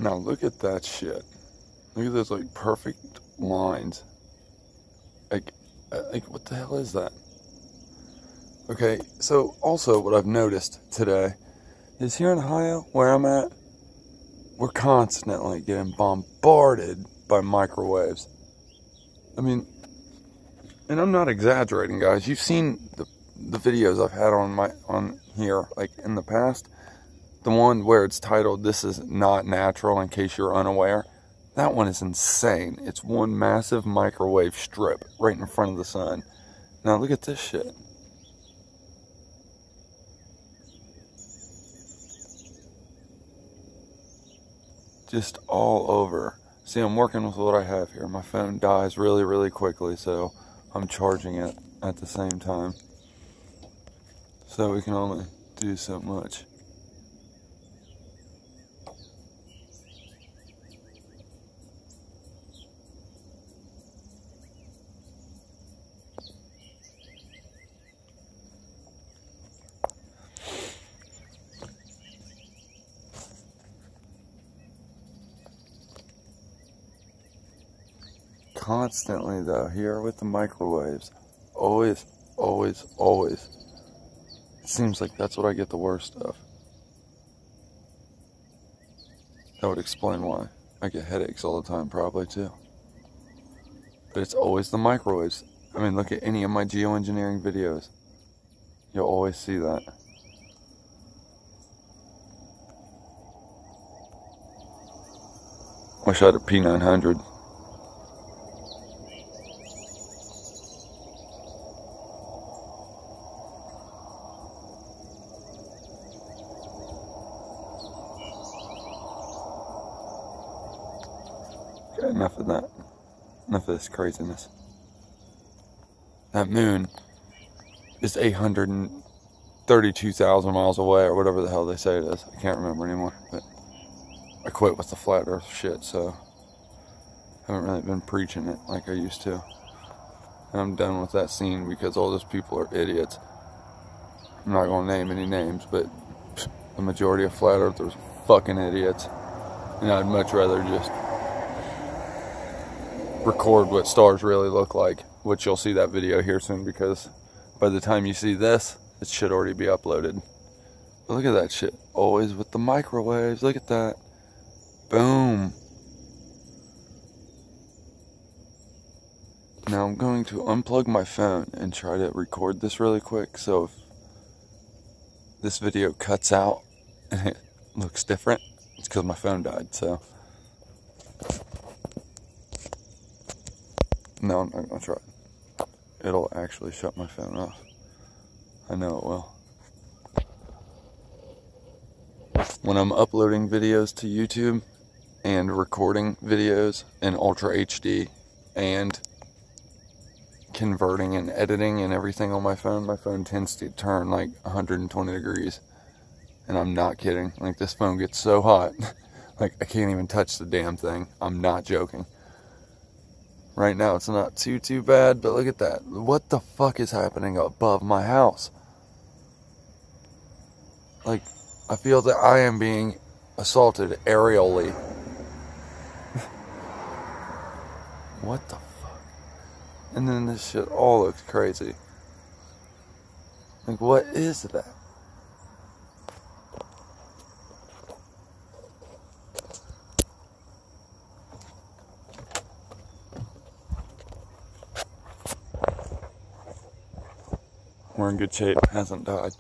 Now look at that shit. Look at those like perfect lines. Like what the hell is that? Okay, so also what I've noticed today is here in Ohio, where I'm at, we're constantly getting bombarded by microwaves. I mean, and I'm not exaggerating, guys. You've seen the videos I've had on here, like in the past. The one where it's titled, "This is not natural," in case you're unaware. That one is insane. It's one massive microwave strip right in front of the sun. Now look at this shit. Just all over. See, I'm working with what I have here. My phone dies really, really quickly, so I'm charging it at the same time. So we can only do so much. Constantly though, here with the microwaves, always. It seems like that's what I get the worst of. That would explain why I get headaches all the time, probably too. But it's always the microwaves. I mean, look at any of my geoengineering videos. You'll always see that. Wish I had a P900. Okay, enough of that. Enough of this craziness. That moon is 832,000 miles away, or whatever the hell they say it is. I can't remember anymore, but I quit with the flat earth shit, so I haven't really been preaching it like I used to. And I'm done with that scene because all those people are idiots. I'm not going to name any names, but the majority of flat earthers are fucking idiots. And I'd much rather just record what stars really look like, which you'll see that video here soon, because by the time you see this, it should already be uploaded. But look at that shit. Always with the microwaves. Look at that. Boom. Now I'm going to unplug my phone and try to record this really quick, so if this video cuts out and it looks different, it's because my phone died, so. No, I'm not going to try it. It'll actually shut my phone off. I know it will. When I'm uploading videos to YouTube and recording videos in Ultra HD and converting and editing and everything on my phone tends to turn like 120 degrees. And I'm not kidding. Like, this phone gets so hot. Like, I can't even touch the damn thing. I'm not joking. Right now it's not too bad, but look at that. What the fuck is happening above my house? Like, I feel that I am being assaulted aerially. What the fuck? And then this shit all looks crazy. Like, what is that? We're in good shape. Hasn't died.